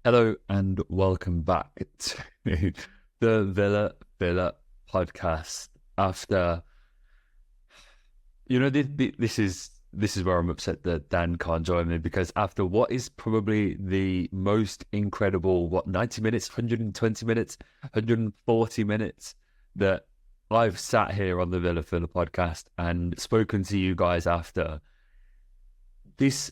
Hello and welcome back to the Villa podcast. After this is where I'm upset that Dan can't join me, because after what is probably the most incredible 90 minutes, 120 minutes, 140 minutes that I've sat here on the Villa podcast and spoken to you guys after this.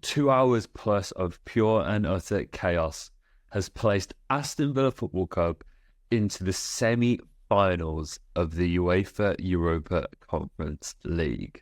2 hours plus of pure and utter chaos has placed Aston Villa Football Club into the semi-finals of the UEFA Europa Conference League.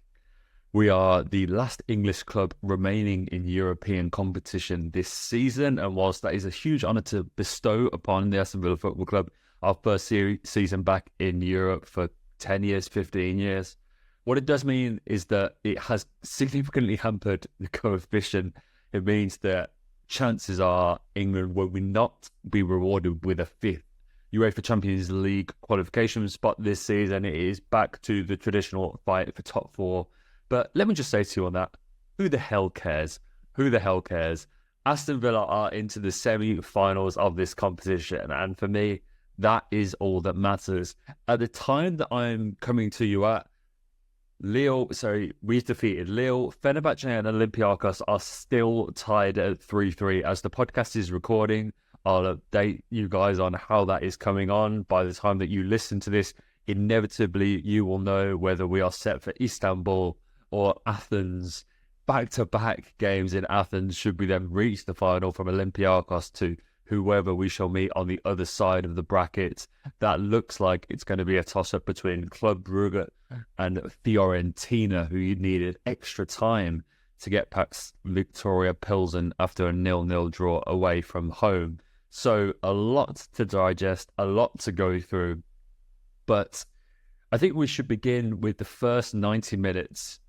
We are the last English club remaining in European competition this season, and whilst that is a huge honour to bestow upon the Aston Villa Football Club, our first season back in Europe for 10 years, 15 years, what it does mean is that it has significantly hampered the coefficient. It means that chances are England will not be rewarded with a fifth UEFA Champions League qualification spot this season. It is back to the traditional fight for top four. But let me just say to you on that, who the hell cares? Who the hell cares? Aston Villa are into the semi-finals of this competition. And for me, that is all that matters. At the time that I'm coming to you at, we've defeated Lille. Fenerbahce and Olympiacos are still tied at 3-3 as the podcast is recording. I'll update you guys on how that is coming on. By the time that you listen to this, inevitably you will know whether we are set for Istanbul or Athens. Back-to-back games in Athens should we then reach the final, from Olympiacos to whoever we shall meet on the other side of the bracket. That looks like it's going to be a toss-up between Club Brugge and Fiorentina, who needed extra time to get past Victoria Pilsen after a 0-0 draw away from home. So a lot to digest, a lot to go through. But I think we should begin with the first 90 minutes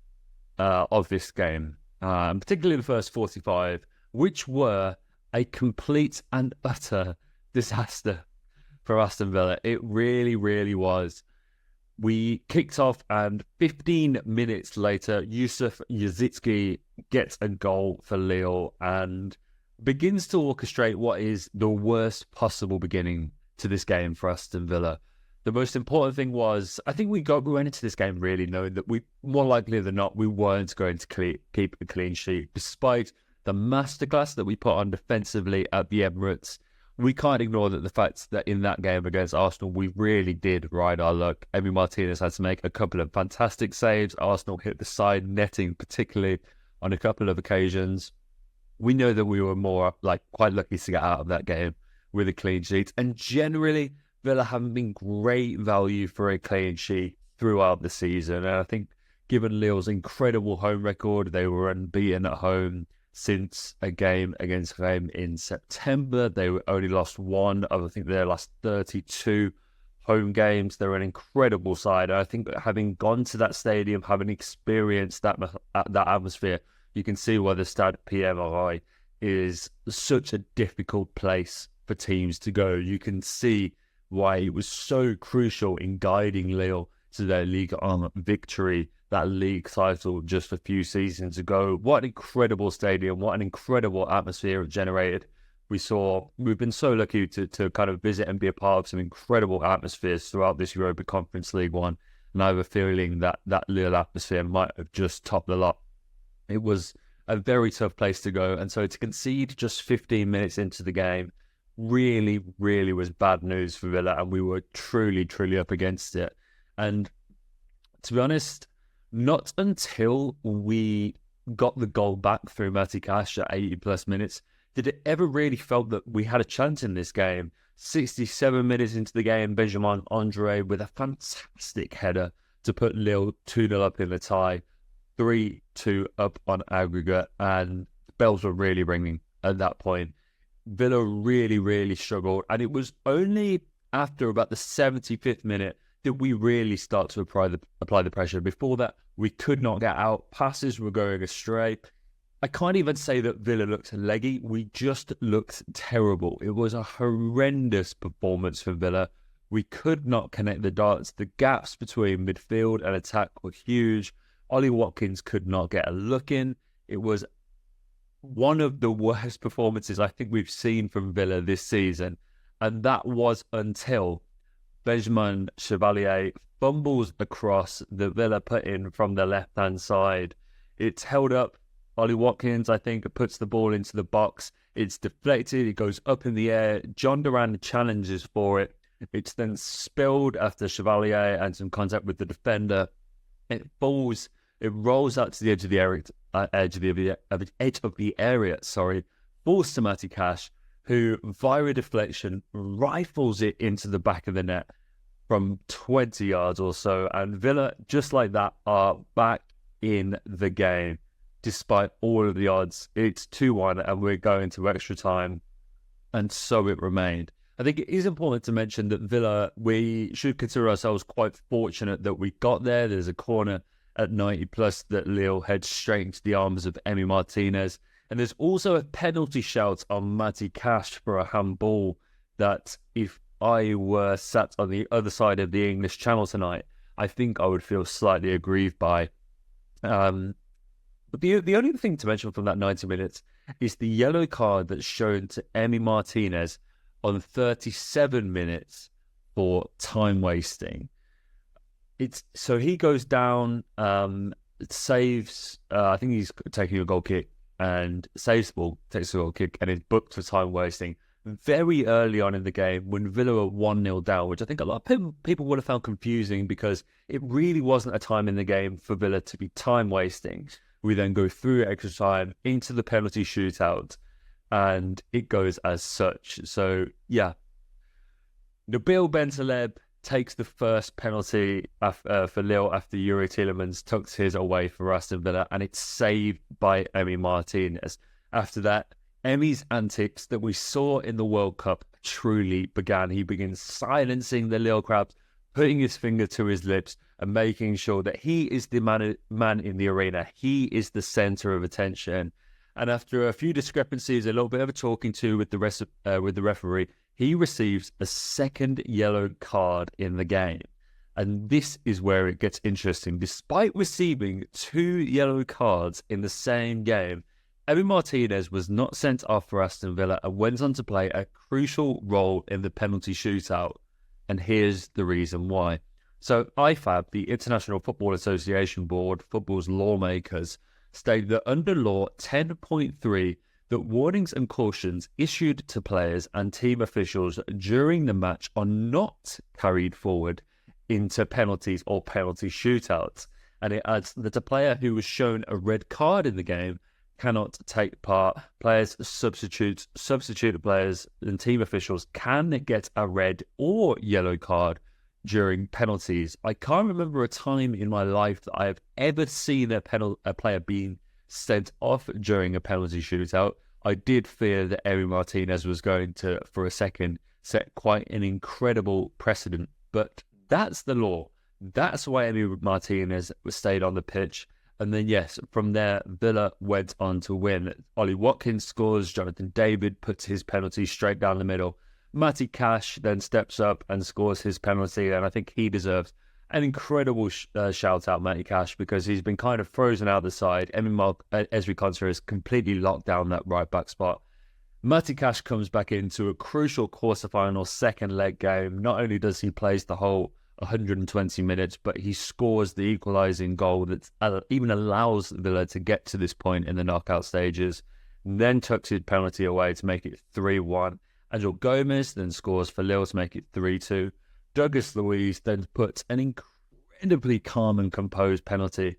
of this game, particularly the first 45, which were a complete and utter disaster for Aston Villa. It really, really was. We kicked off, and 15 minutes later, Yusuf Yazitsky gets a goal for Lille and begins to orchestrate what is the worst possible beginning to this game for Aston Villa. The most important thing was, I think we went into this game really knowing that we, more likely than not, we weren't going to keep a clean sheet, despite the masterclass that we put on defensively at the Emirates. We can't ignore the fact that in that game against Arsenal, we really did ride our luck. Emi Martinez had to make a couple of fantastic saves. Arsenal hit the side netting, particularly on a couple of occasions. We know that we were quite lucky to get out of that game with a clean sheet. And generally, Villa haven't been great value for a clean sheet throughout the season. And I think given Lille's incredible home record, they were unbeaten at home since a game against Reims in September. They only lost one of, I think, their last 32 home games. They're an incredible side. I think that having gone to that stadium, having experienced that atmosphere, you can see why the Stade Pierre-Mauroy is such a difficult place for teams to go. You can see why it was so crucial in guiding Lille to their Ligue 1 victory, that league title just a few seasons ago. What an incredible stadium, what an incredible atmosphere it generated. We've been so lucky to kind of visit and be a part of some incredible atmospheres throughout this Europa Conference League 1. And I have a feeling that Lille atmosphere might have just topped the lot. It was a very tough place to go. And so to concede just 15 minutes into the game really, really was bad news for Villa. And we were truly, truly up against it. And to be honest, not until we got the goal back through Matty Cash at 80 plus minutes did it ever really felt that we had a chance in this game. 67 minutes into the game, Benjamin Andre with a fantastic header to put Lille 2-0 up in the tie, 3-2 up on aggregate, and bells were really ringing at that point. Villa really, really struggled, and it was only after about the 75th minute that we really start to apply the pressure. Before that, we could not get out. Passes were going astray. I can't even say that Villa looked leggy. We just looked terrible. It was a horrendous performance for Villa. We could not connect the dots. The gaps between midfield and attack were huge. Ollie Watkins could not get a look in. It was one of the worst performances I think we've seen from Villa this season. And that was until Benjamin Chevalier fumbles across the Villa put in from the left-hand side. It's held up. Ollie Watkins, I think, puts the ball into the box. It's deflected. It goes up in the air. John Duran challenges for it. It's then spilled after Chevalier and some contact with the defender. It falls. It rolls out to the edge of the area. Edge of the area. Falls to Matty Cash, who via deflection rifles it into the back of the net from 20 yards or so. And Villa, just like that, are back in the game despite all of the odds. It's 2-1 and we're going to extra time. And so it remained. I think it is important to mention that Villa, we should consider ourselves quite fortunate that we got there. There's a corner at 90 plus that Lille heads straight into the arms of Emi Martinez. And there's also a penalty shout on Matty Cash for a handball that if I were sat on the other side of the English Channel tonight, I think I would feel slightly aggrieved by. But the only thing to mention from that 90 minutes is the yellow card that's shown to Emi Martinez on 37 minutes for time wasting. So he goes down, saves, I think he's taking a goal kick and saves the ball, takes a goal kick and is booked for time wasting very early on in the game when Villa were 1-0 down, which I think a lot of people would have found confusing because it really wasn't a time in the game for Villa to be time wasting. We then go through extra time into the penalty shootout and it goes as such. So, yeah, Nabil Bentaleb takes the first penalty for Lille after Yuri Tielemans tucks his away for Aston Villa, and it's saved by Emi Martinez. After that, Emi's antics that we saw in the World Cup truly began. He begins silencing the Lille crowds, putting his finger to his lips and making sure that he is the man in the arena. He is the centre of attention. And after a few discrepancies, a little bit of a talking to with the referee, he receives a second yellow card in the game. And this is where it gets interesting. Despite receiving 2 yellow cards in the same game, Emi Martinez was not sent off for Aston Villa and went on to play a crucial role in the penalty shootout. And here's the reason why. So IFAB, the International Football Association Board, football's lawmakers, stated that under law 10.3, that warnings and cautions issued to players and team officials during the match are not carried forward into penalties or penalty shootouts. And it adds that a player who was shown a red card in the game cannot take part. Players, substitute players and team officials can get a red or yellow card during penalties. I can't remember a time in my life that I have ever seen a player being sent off during a penalty shootout. I did fear that Emi Martinez was going to, for a second, set quite an incredible precedent. But that's the law. That's why Emi Martinez stayed on the pitch. And then, yes, from there, Villa went on to win. Ollie Watkins scores. Jonathan David puts his penalty straight down the middle. Matty Cash then steps up and scores his penalty. And I think he deserves an incredible shout out, Matty Cash, because he's been kind of frozen out the side. Ezri Konsa has completely locked down that right back spot. Matty Cash comes back into a crucial quarterfinal second leg game. Not only does he play the whole 120 minutes, but he scores the equalising goal that even allows Villa to get to this point in the knockout stages, then tucks his penalty away to make it 3-1. Angel Gomez then scores for Lille to make it 3-2. Douglas Luiz then puts an incredibly calm and composed penalty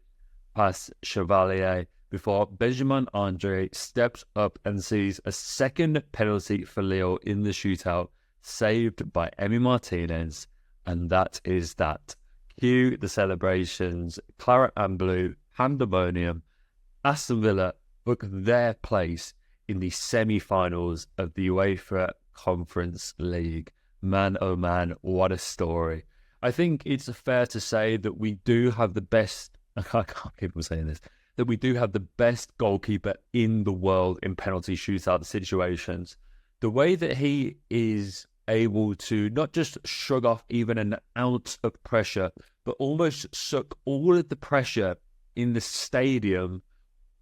past Chevalier before Benjamin Andre steps up and sees a second penalty for Lille in the shootout, saved by Emi Martinez. And that is that. Cue the celebrations. Claret and Blue, Pandemonium. Aston Villa book their place in the semi-finals of the UEFA Conference League. Man, oh man, what a story. I think it's fair to say that we do have the best, I can't keep on saying this, that we do have the best goalkeeper in the world in penalty shootout situations. The way that he is able to not just shrug off even an ounce of pressure, but almost suck all of the pressure in the stadium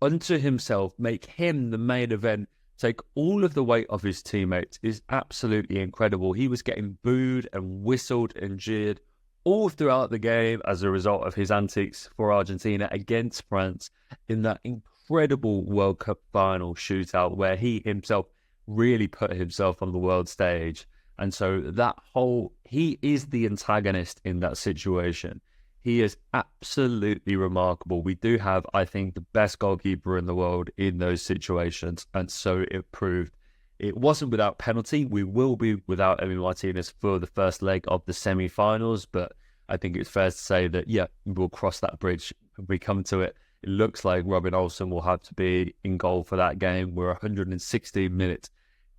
unto himself, make him the main event, take all of the weight off his teammates is absolutely incredible. He was getting booed and whistled and jeered all throughout the game as a result of his antics for Argentina against France in that incredible World Cup final shootout where he himself really put himself on the world stage. And so he is the antagonist in that situation. He is absolutely remarkable. We do have, I think, the best goalkeeper in the world in those situations. And so it proved. It wasn't without penalty. We will be without Emi Martinez for the first leg of the semi-finals. But I think it's fair to say that, yeah, we'll cross that bridge when we come to it. It looks like Robin Olsen will have to be in goal for that game. We're 116 minutes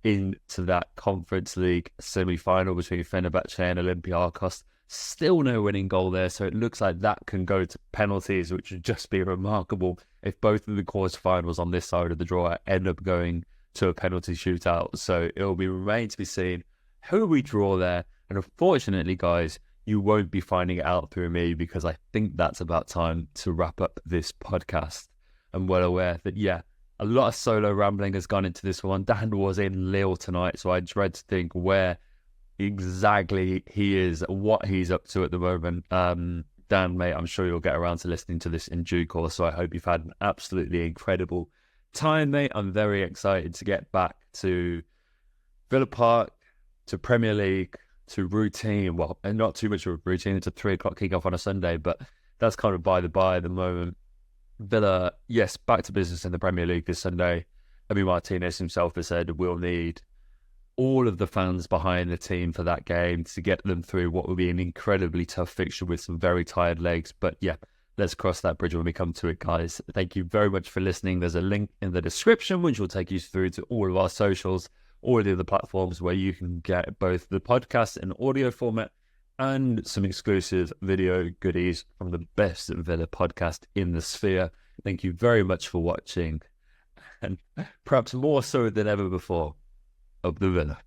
into that Conference League semi-final between Fenerbahce and Olympiacos. Still no winning goal there, so it looks like that can go to penalties, which would just be remarkable if both of the quarterfinals on this side of the draw end up going to a penalty shootout. So it will remain to be seen who we draw there. And unfortunately, guys, you won't be finding it out through me because I think that's about time to wrap up this podcast. I'm well aware that, yeah, a lot of solo rambling has gone into this one. Dan was in Lille tonight, so I dread to think where exactly he is, what he's up to at the moment. Dan, mate, I'm sure you'll get around to listening to this in due course, so I hope you've had an absolutely incredible time, mate. I'm very excited to get back to Villa Park, to Premier League, to routine. Well, and not too much of a routine. It's a 3 o'clock kickoff on a Sunday, but that's kind of by the by at the moment. Villa, yes, back to business in the Premier League this Sunday. Emi Martinez himself has said we'll need all of the fans behind the team for that game to get them through what will be an incredibly tough fixture with some very tired legs. But yeah, let's cross that bridge when we come to it, guys. Thank you very much for listening. There's a link in the description which will take you through to all of our socials, all of the other platforms where you can get both the podcast in audio format and some exclusive video goodies from the best Villa podcast in the sphere. Thank you very much for watching, and perhaps more so than ever before, of the Villa.